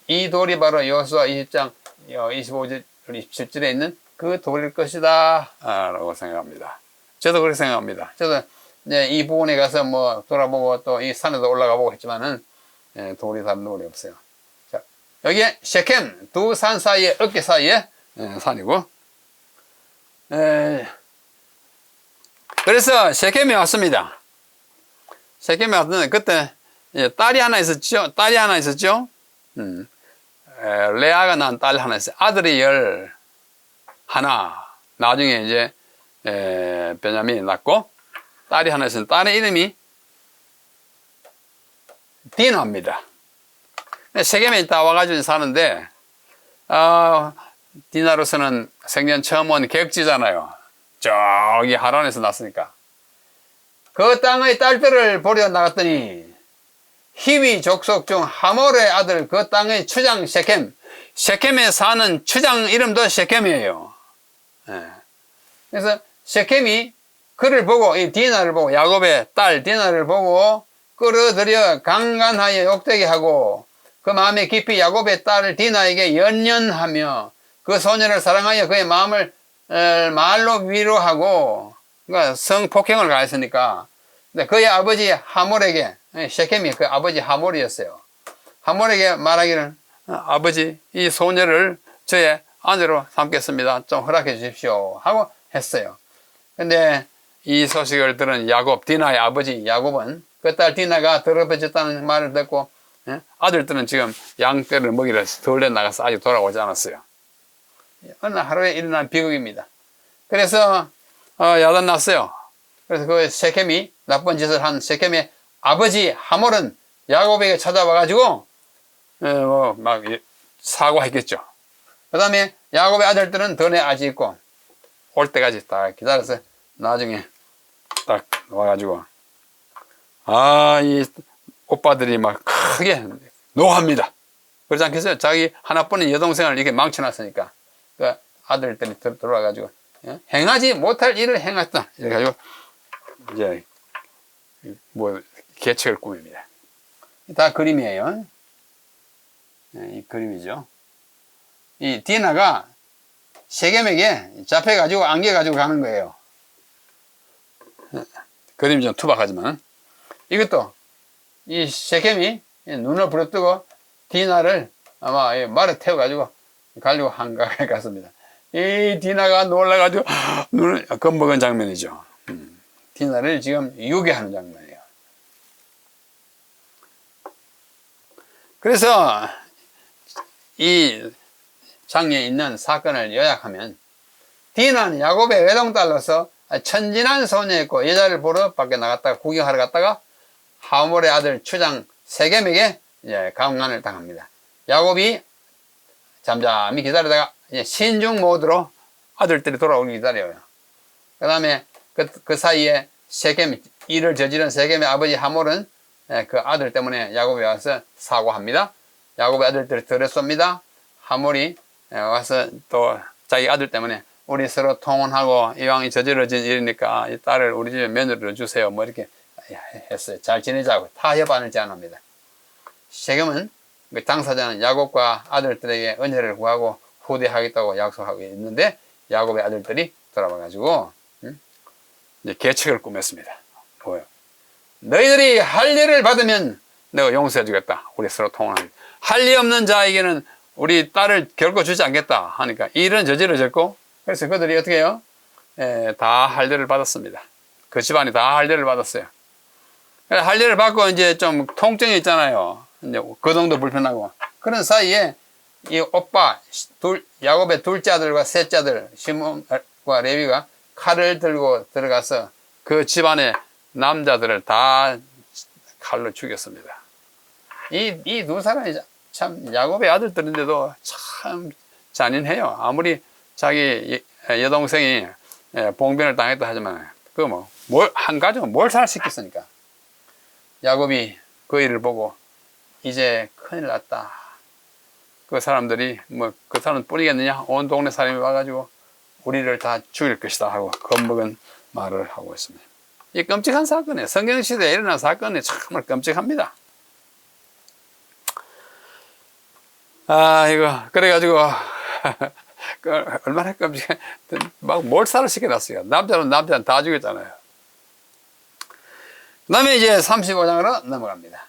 이 돌이 바로 여호수아 20장 25절 27절에 있는 그 돌일 것이다 라고 생각합니다. 저도 그렇게 생각합니다. 저도 이제 이 부근에 가서 뭐 돌아보고 또 이 산에도 올라가 보고 했지만은 돌이 다른 돌이 없어요. 자, 여기에 셰켐 두 산 사이에 어깨 사이에 산이고. 그래서 셰켐에 왔습니다. 셰켐에 왔는데 그때 딸이 하나 있었죠. 레아가 낳은 딸 하나 있어요. 아들이 11. 나중에 이제 베냐민이 낳고 딸이 하나 있었는데 딸의 이름이 디나입니다. 셰켐에 있다 와가지고 사는데 디나로서는 생전 처음 온 객지잖아요. 저기 하란에서 났으니까. 그 땅의 딸들을 보려 나갔더니 히위 족속 중 하몰의 아들 그 땅의 추장 셰켐. 셰켐에 사는 추장 이름도 셰켐이에요. 그래서 셰켐이 그를 보고, 이 디나를 보고, 야곱의 딸 디나를 보고 끌어들여 강간하여 욕되게 하고 그 마음에 깊이 야곱의 딸 디나에게 연연하며 그 소녀를 사랑하여 그의 마음을 말로 위로하고, 그러니까 성폭행을 가했으니까. 근데 그의 아버지 하몰에게, 셰켐이 그 아버지 하몰이었어요. 하몰에게 말하기를, 아버지, 이 소녀를 저의 아내로 삼겠습니다. 좀 허락해 주십시오. 하고 했어요. 근데 이 소식을 들은 야곱, 디나의 아버지 야곱은 그 딸 디나가 더럽혀졌다는 말을 듣고, 아들들은 지금 양떼를 먹이러 들려 나가서 아직 돌아오지 않았어요. 어느 하루에 일어난 비극입니다. 그래서 야단 났어요. 그래서 그 셰켐이 나쁜 짓을 한 셰켐의 아버지 하몰은 야곱에게 찾아와가지고 막 사과했겠죠. 그 다음에 야곱의 아들들은 던에 아지 있고 올 때까지 딱 기다려서 나중에 딱 와가지고 이 오빠들이 막 크게 노합니다. 그렇지 않겠어요? 자기 하나뿐인 여동생을 이렇게 망쳐놨으니까. 그 아들들이 들어와가지고 행하지 못할 일을 행했다. 이래가지고 이제 뭐 계책을 꾸밉니다. 다 그림이에요. 이 그림이죠. 이 디나가 셰켐에게 잡혀가지고 안겨가지고 가는 거예요. 그림이 좀 투박하지만 이것도 이 셰켐이 눈을 부릅뜨고 디나를 아마 말에 태워가지고 가려고 한가하게 갔습니다. 이 디나가 놀라가지고 눈을 겁먹은 장면이죠. 디나를 지금 유괴하는 장면이에요. 그래서 이 장에 있는 사건을 요약하면 디나는 야곱의 외동딸로서 천진한 소녀였고 여자를 보러 밖에 나갔다가 구경하러 갔다가 하몰의 아들 추장 셰켐에게 강간을 당합니다. 야곱이 잠잠히 기다리다가 신중 모드로 아들들이 돌아오길 기다려요. 그 다음에 그 사이에 셰켐, 일을 저지른 셰켐의 아버지 하몰은 그 아들 때문에 야곱이 와서 사과합니다. 야곱의 아들들이 들었습니다. 하몰이 와서 또 자기 아들 때문에 우리 서로 통혼하고 이왕이 저질러진 일이니까 이 딸을 우리 집에 며느리로 주세요. 뭐 이렇게 했어요. 잘 지내자고 타협안을 제안합니다. 셰켐은 그 당사자는 야곱과 아들들에게 은혜를 구하고 후대하겠다고 약속하고 있는데 야곱의 아들들이 돌아와가지고 이제 계책을 꾸몄습니다. 뭐요? 너희들이 할 일을 받으면 내가 용서해 주겠다. 우리 서로 통혼하겠다. 할 일 없는 자에게는 우리 딸을 결코 주지 않겠다 하니까 일은 저질러졌고 그래서 그들이 어떻게 해요? 다 할 일을 받았습니다. 그 집안이 다 할 일을 받았어요. 할 일을 받고 이제 좀 통증이 있잖아요. 이제 거동도 불편하고 그런 사이에 이 오빠 야곱의 둘째 아들과 셋째 아들 시몬과 레위가 칼을 들고 들어가서 그 집안의 남자들을 다 칼로 죽였습니다. 이 두 사람이 참 야곱의 아들들인데도 참 잔인해요. 아무리 자기 여동생이 봉변을 당했다 하지만 그 뭐 한 가정은 뭘 살아시켰으니까. 야곱이 그 일을 보고 이제 큰일 났다. 그 사람들이 뭐 그 사람 뿐이겠느냐? 온 동네 사람이 와가지고 우리를 다 죽일 것이다 하고 겁먹은 말을 하고 있습니다. 이 끔찍한 사건이에요. 성경시대에 일어난 사건이 정말 끔찍합니다. 이거 그래가지고 얼마나 끔찍해. 막 몰살을 시켜놨어요. 남자는 다 죽였잖아요. 그 다음에 이제 35장으로 넘어갑니다.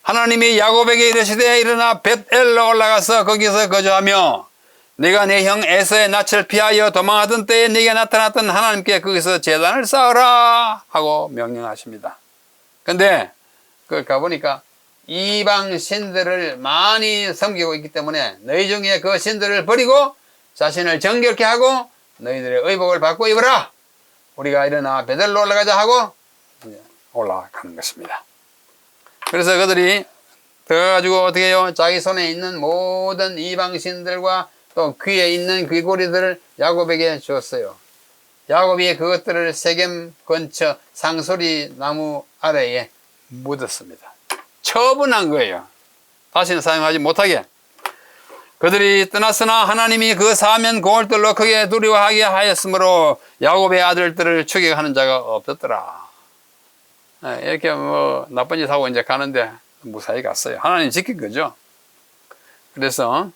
하나님이 야곱에게 이르시되 일어나 벳엘로 올라가서 거기서 거주하며 네가 내 형 에서의 낯을 피하여 도망하던 때에 네게 나타났던 하나님께 거기서 제단을 쌓으라 하고 명령하십니다. 근데 그걸 가보니까 이방 신들을 많이 섬기고 있기 때문에 너희 중에 그 신들을 버리고 자신을 정결케 하고 너희들의 의복을 받고 입어라. 우리가 일어나 베델로 올라가자 하고 올라가는 것입니다. 그래서 그들이 들어가지고 어떻게 해요? 자기 손에 있는 모든 이방 신들과 또 귀에 있는 귀고리들을 야곱에게 주었어요. 야곱이 그것들을 세겜 근처 상소리 나무 아래에 묻었습니다. 처분한 거예요. 다시는 사용하지 못하게. 그들이 떠났으나 하나님이 그 사면 고을들로 크게 두려워하게 하였으므로 야곱의 아들들을 추격하는 자가 없었더라. 이렇게 뭐 나쁜 짓 하고 이제 가는데 무사히 갔어요. 하나님 지킨 거죠. 그래서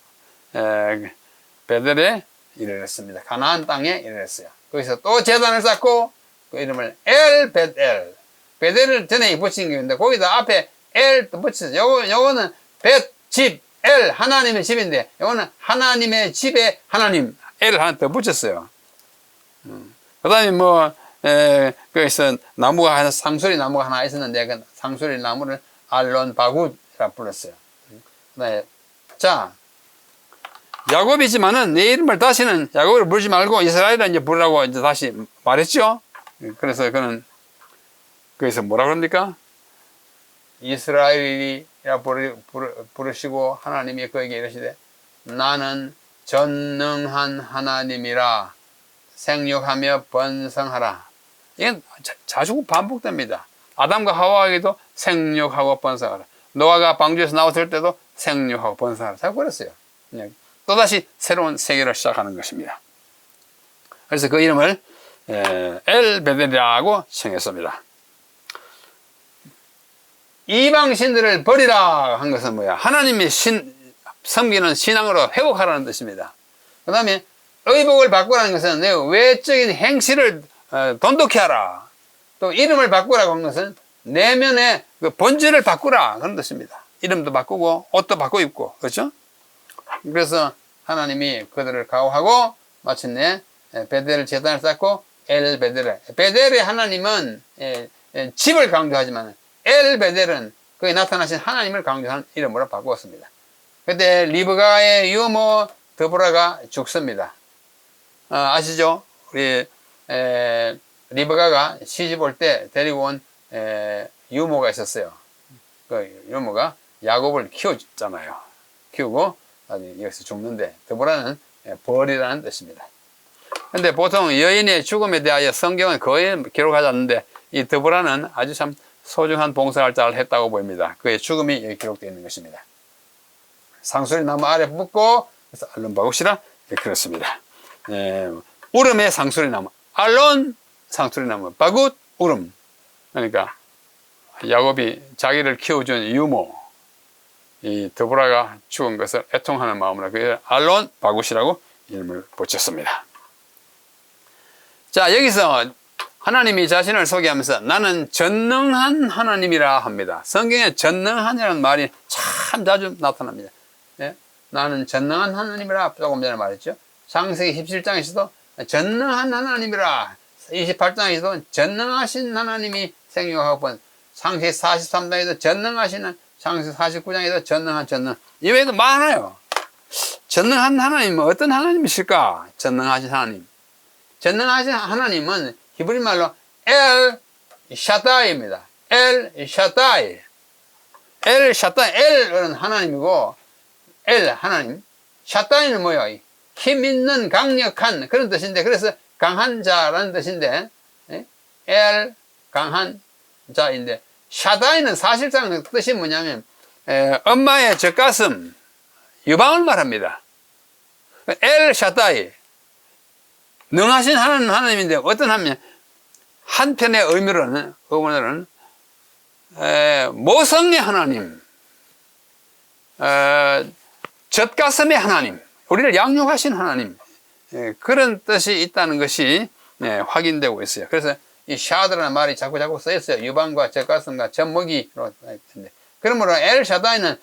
베델에 이르렀습니다. 가나안 땅에 이르렀어요. 거기서 또 제단을 쌓고 그 이름을 엘 베델. 베델을 전에 붙인 게 있는데 거기다 앞에 엘 또 붙였어요. 요거는 벳 집 엘 하나님의 집인데 요거는 하나님의 집에 하나님 엘 하나 더 붙였어요. 그 다음에 뭐 거기서 나무가 하나 상수리 나무가 하나 있었는데 그 상수리 나무를 알론 바굿이라 불렀어요. 그다음에 자 야곱이지만은 내 이름을 다시는 야곱을 부르지 말고 이스라엘을 이제 부르라고 이제 다시 말했죠. 그래서 그는 거기서 뭐라 그럽니까? 이스라엘이라 부르시고 하나님이 그에게 이르시되 나는 전능한 하나님이라 생육하며 번성하라. 이건 자주 반복됩니다. 아담과 하와에게도 생육하고 번성하라. 노아가 방주에서 나왔을 때도 생육하고 번성하라. 자꾸 그랬어요. 또다시 새로운 세계를 시작하는 것입니다. 그래서 그 이름을 엘베델이라고称했습니다. 이방 신들을 버리라 한 것은 뭐야? 하나님의 섬기는 신앙으로 회복하라는 뜻입니다. 그 다음에 의복을 바꾸라는 것은 내 외적인 행실을 돈독히 하라. 또 이름을 바꾸라고 한 것은 내면의 그 본질을 바꾸라 그런 뜻입니다. 이름도 바꾸고 옷도 바꾸고 입고 그렇죠? 그래서 하나님이 그들을 가호하고 마침내 베델 제단을 쌓고 엘 베델. 베델의 하나님은 집을 강조하지만 엘 베델은 거기 나타나신 하나님을 강조하는 이름으로 바꾸었습니다. 그때 리브가의 유모 드보라가 죽습니다. 아시죠? 우리 리브가가 시집 올 때 데리고 온 유모가 있었어요. 그 유모가 야곱을 키워줬잖아요. 키우고 여기서 죽는데 드보라는 벌이라는 뜻입니다. 근데 보통 여인의 죽음에 대하여 성경은 거의 기록하지 않는데 이 드보라는 아주 참 소중한 봉사활동을 했다고 보입니다. 그의 죽음이 여기 기록되어 있는 것입니다. 상수리 나무 아래 붙고 그래서 알론 바굿이라 그렇습니다. 우름의 상수리 나무 알론 상수리 나무 바굿 우름. 그러니까 야곱이 자기를 키워준 유모 이 드보라가 죽은 것을 애통하는 마음으로 그 알론 바굿이라고 이름을 붙였습니다. 자 여기서 하나님이 자신을 소개하면서 나는 전능한 하나님이라 합니다. 성경에 전능한이라는 말이 참 자주 나타납니다. 나는 전능한 하나님이라 조금 전에 말했죠. 창세기 17장에서도 전능한 하나님이라 28장에서도 전능하신 하나님이 생육하고 창세기 43장에도 전능하시는 창세기 49장에도 전능 이 외에도 많아요. 전능한 하나님은 어떤 하나님이실까? 전능하신 하나님. 전능하신 하나님은 히브리 말로 엘 샤다이입니다. 엘 샤다이. 엘 샤다이. 엘은 하나님이고 엘 하나님. 샤다이는 뭐예요? 힘 있는 강력한 그런 뜻인데 그래서 강한 자라는 뜻인데 엘 강한 자인데 샤다이는 사실상 뜻이 뭐냐면 엄마의 젖가슴 유방을 말합니다. 엘 샤다이 능하신 하나님인데 어떤 하면 한편의 의미로는 모성의 하나님, 젖가슴의 하나님, 우리를 양육하신 하나님 그런 뜻이 있다는 것이 확인되고 있어요. 그래서 이 샤드라는 말이 자꾸 쓰였어요. 유방과 젖가슴과 젖먹이로 했는데 그러므로 엘 샤다이는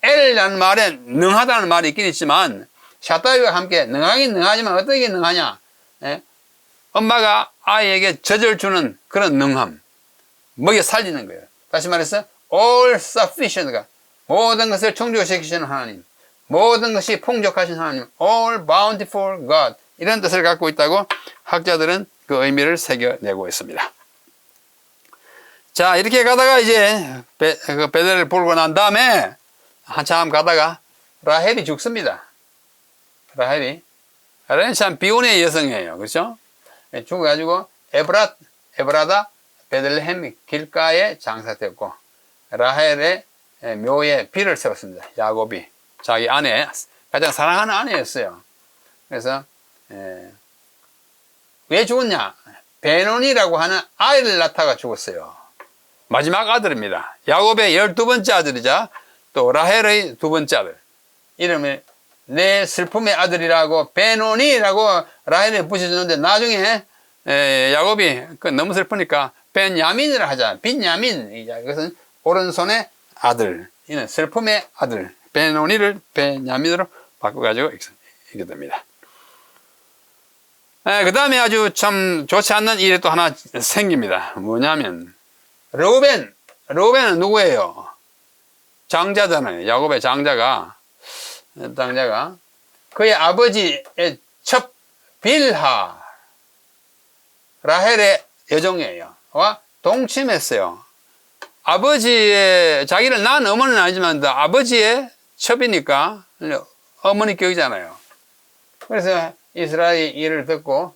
엘이라는 말에 능하다는 말이 있긴 있지만 샤다이와 함께 능하긴 능하지만 어떻게 능하냐? 예? 엄마가 아이에게 젖을 주는 그런 능함, 먹여 살리는 거예요. 다시 말해서 all sufficient가 모든 것을 충족시키시는 하나님, 모든 것이 풍족하신 하나님, all bountiful God 이런 뜻을 갖고 있다고 학자들은 그 의미를 새겨내고 있습니다. 자, 이렇게 가다가 이제 베델을 불고 난 다음에 한참 가다가 라헬이 죽습니다. 라헬은 참 비운의 여성이에요. 그렇죠? 죽어가지고 에브라다 베들레헴 길가에 장사됐고 라헬의 묘에 비를 세웠습니다. 야곱이 자기 아내, 가장 사랑하는 아내였어요. 그래서 왜 죽었냐? 베논이라고 하는 아이를 낳다가 죽었어요. 마지막 아들입니다. 야곱의 12번째 아들이자 또 라헬의 2번째 아들. 이름을 내 슬픔의 아들이라고 베논이라고 라헬에 붙여주는데 나중에 야곱이 너무 슬프니까 벤야민이라 하자. 빈야민. 이것은 오른손의 아들. 이는 슬픔의 아들. 베논이를 벤야민으로 바꿔가지고 이게 됩니다. 그 다음에 아주 참 좋지 않는 일이 또 하나 생깁니다. 뭐냐면 르우벤은 누구예요? 장자잖아요. 야곱의 장자가 그의 아버지의 첩 빌하 라헬의 여종이에요. 와 동침했어요. 아버지의 자기를 낳은 어머니는 아니지만 아버지의 첩이니까 어머니 격이잖아요. 그래서 이스라엘이 이를 듣고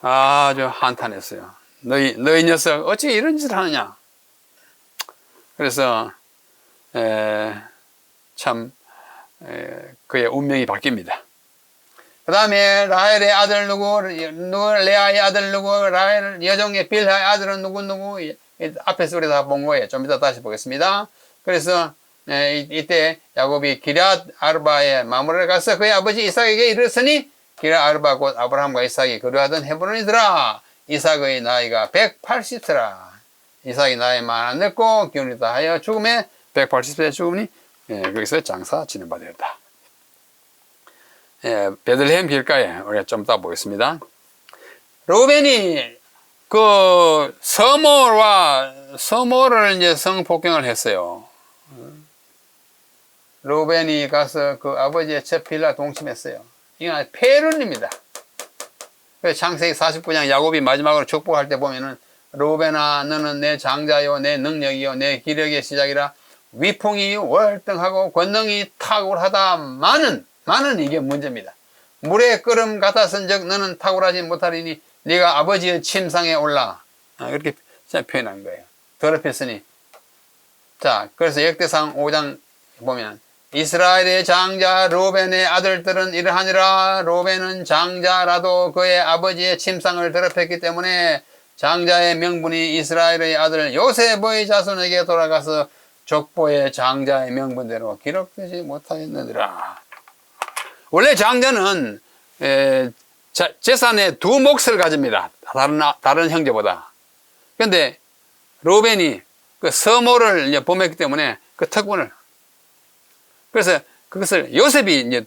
아주 한탄했어요. 너희 녀석 어찌 이런 짓을 하느냐. 그래서 그의 운명이 바뀝니다. 그 다음에 라헬의 아들 누구, 레아의 아들 누구, 라헬 여종의 빌하의 아들은 누구 앞에서 우리 다 본 거예요. 좀 이따 다시 보겠습니다. 그래서 이때 야곱이 기럇 아르바에 마무리를 가서 그의 아버지 이삭에게 이르렀으니 기럇 아르바 곧 아브라함과 이삭이 거류하던 헤브론이더라. 이삭의 나이가 180세라. 이삭이 나이 많아 늙고 기운이 다하여 죽음에 180세에 죽으니 거기서 장사 지는 바 되었다. 베들레헴 길가에 우리가 좀 이따 보겠습니다. 르우벤이 그 서모를 이제 성폭행을 했어요. 르우벤이 가서 그 아버지의 첩 빌라 동침했어요. 이건 폐륜입니다. 그래서 창세기 49장 야곱이 마지막으로 축복할 때 보면은 르우벤아 너는 내 장자요 내 능력이요 내 기력의 시작이라 위풍이 월등하고 권능이 탁월하다마는 이게 문제입니다. 물의 끓음 같았은즉 너는 탁월하지 못하리니 네가 아버지의 침상에 올라 이렇게 표현한 거예요. 더럽혔으니 자 그래서 역대상 5장 보면 이스라엘의 장자 르우벤의 아들들은 이러하니라. 르우벤은 장자라도 그의 아버지의 침상을 더럽혔기 때문에 장자의 명분이 이스라엘의 아들 요셉의 자손에게 돌아가서 족보의 장자의 명분대로 기록되지 못하였느니라. 원래 장자는 재산의 2몫을 가집니다. 다른 형제보다. 그런데 르우벤이 그 서모를 이제 범했기 때문에 그 특권을 그래서 그것을 요셉이 이제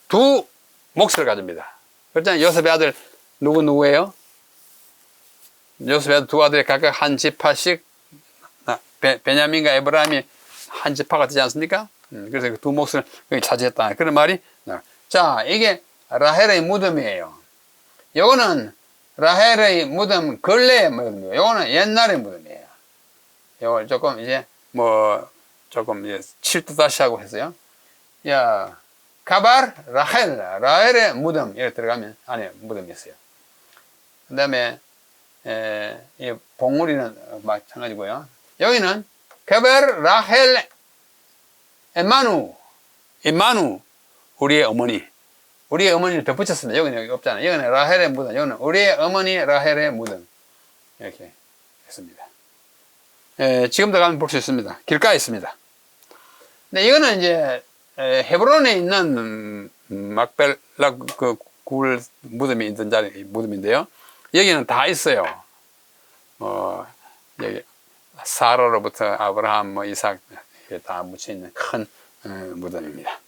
2몫을 가집니다. 그렇잖아요. 요셉의 아들 누구예요? 요셉의 아들 2 아들이 각각 한 지파씩 베냐민과 에브라임이 한 지파가 되지 않습니까? 그래서 그 2몫을 여기 차지했다. 그런 말이. 자, 이게 라헬의 무덤이에요. 요거는 라헬의 무덤 근래의 무덤이에요. 요거는 옛날의 무덤이에요. 요걸 조금 이제 조금 이제 칠도 다시 하고 했어요. 야, 가발 라헬의 무덤 이렇게 들어가면 안에 무덤이 있어요. 그 다음에 이 봉우리는 마찬가지고요. 여기는 가발 라헬 임마누 우리의 어머니를 덧붙였습니다. 여기 없잖아요. 여기는 라헬의 무덤, 여기는 우리의 어머니 라헬의 무덤 이렇게 했습니다. 지금도 가면 볼 수 있습니다. 길가에 있습니다. 근데 이거는 이제 헤브론에 있는 막벨라 그 굴 무덤이 있던 무덤인데요. 여기는 다 있어요. 여기 사라로부터 아브라함, 이삭 이게 다 묻혀 있는 큰 무덤입니다.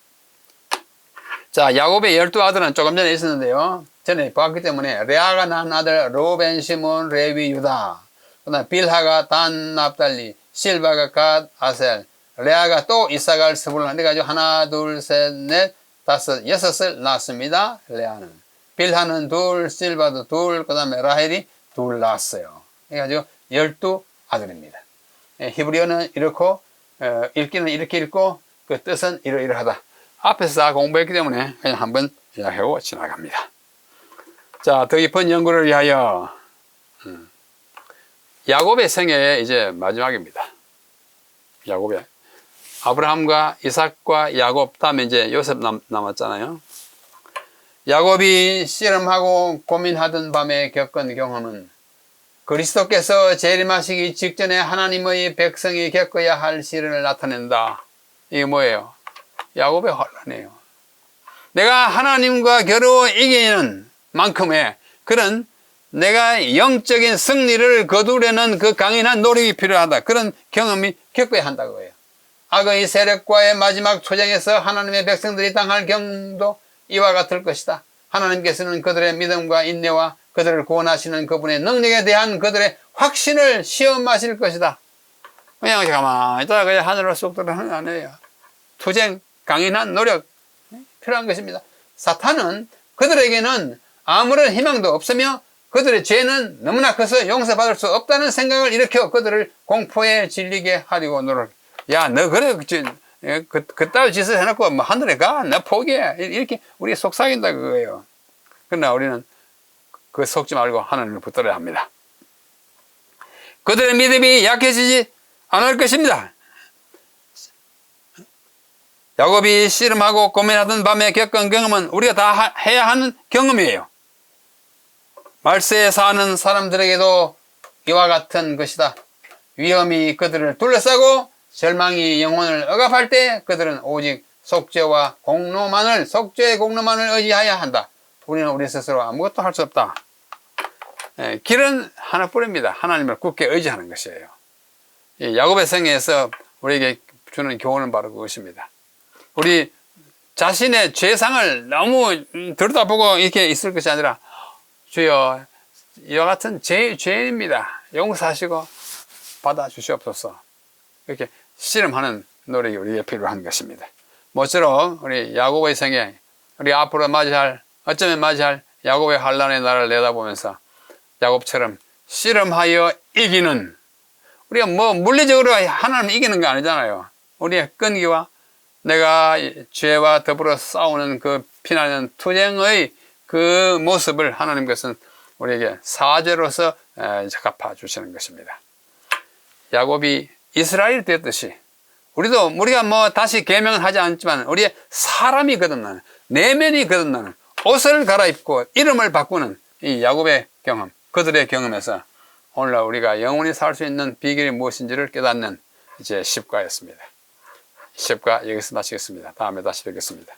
자, 야곱의 12아들은 조금 전에 있었는데요. 전에 보았기 때문에 레아가 낳은 아들 로벤, 시몬, 레위, 유다. 그다음 빌하가 단, 납달리, 실바가 갓, 아셀, 레아가 또 이사갈, 스불론. 그래가지고 하나, 둘, 셋, 넷, 다섯, 여섯을 낳았습니다. 레아는. 빌하는 둘, 실바도 둘, 그다음에 라헬이 둘 낳았어요. 그래가지고 12아들입니다. 히브리어는 이렇고 읽기는 이렇게 읽고 그 뜻은 이러이러하다. 앞에서 다 공부했기 때문에 그냥 한번 이야기하고 지나갑니다. 자, 더 깊은 연구를 위하여 야곱의 생애 이제 마지막입니다. 야곱의 아브라함과 이삭과 야곱, 다음에 이제 요셉 남았잖아요. 야곱이 씨름하고 고민하던 밤에 겪은 경험은 그리스도께서 재림하시기 직전에 하나님의 백성이 겪어야 할 시련을 나타낸다. 이게 뭐예요? 야곱의 환란이에요. 내가 하나님과 겨루어 이기는 만큼의 그런 내가 영적인 승리를 거두려는 그 강인한 노력이 필요하다. 그런 경험이 겪어야 한다고 해요. 악의 세력과의 마지막 초장에서 하나님의 백성들이 당할 경험도 이와 같을 것이다. 하나님께서는 그들의 믿음과 인내와 그들을 구원하시는 그분의 능력에 대한 그들의 확신을 시험하실 것이다. 그냥 가만히 있다가 그냥 하늘로 쏙 들어가는 거 아니에요. 투쟁, 강인한 노력 필요한 것입니다. 사탄은 그들에게는 아무런 희망도 없으며 그들의 죄는 너무나 커서 용서받을 수 없다는 생각을 일으켜 그들을 공포에 질리게 하려고 노력. 야, 너 그래 그따위 짓을 해놓고 뭐 하늘에 가? 나 포기해. 이렇게 우리 속삭인다 그거예요. 그러나 우리는 그 속지 말고 하나님을 붙들어야 합니다. 그들의 믿음이 약해지지 않을 것입니다. 야곱이 씨름하고 고민하던 밤에 겪은 경험은 우리가 다 해야 하는 경험이에요. 말세에 사는 사람들에게도 이와 같은 것이다. 위험이 그들을 둘러싸고 절망이 영혼을 억압할 때 그들은 오직 속죄의 공로만을 의지해야 한다. 우리는 우리 스스로 아무것도 할 수 없다. 길은 하나뿐입니다. 하나님을 굳게 의지하는 것이에요. 이 야곱의 생애에서 우리에게 주는 교훈은 바로 그것입니다. 우리 자신의 죄상을 너무 들여다보고 이렇게 있을 것이 아니라 주여 이와 같은 죄인입니다. 용서하시고 받아주시옵소서. 이렇게 씨름하는 노력이 우리에게 필요한 것입니다. 모쪼록 우리 야곱의 생애, 우리 앞으로 어쩌면 맞이할 야곱의 환란의 날을 내다보면서 야곱처럼 씨름하여 이기는, 우리가 뭐 물리적으로 하나님을 이기는 거 아니잖아요. 우리의 끈기와 내가 죄와 더불어 싸우는 그 피나는 투쟁의 그 모습을 하나님께서는 우리에게 사죄로서 갚아 주시는 것입니다. 야곱이 이스라엘 되었듯이 우리가 뭐 다시 계명은 하지 않지만 우리의 사람이 거듭나는, 내면이 거듭나는, 옷을 갈아입고 이름을 바꾸는 이 야곱의 경험, 그들의 경험에서 오늘날 우리가 영원히 살 수 있는 비결이 무엇인지를 깨닫는 이제 10과였습니다. 10과 여기서 마치겠습니다. 다음에 다시 뵙겠습니다.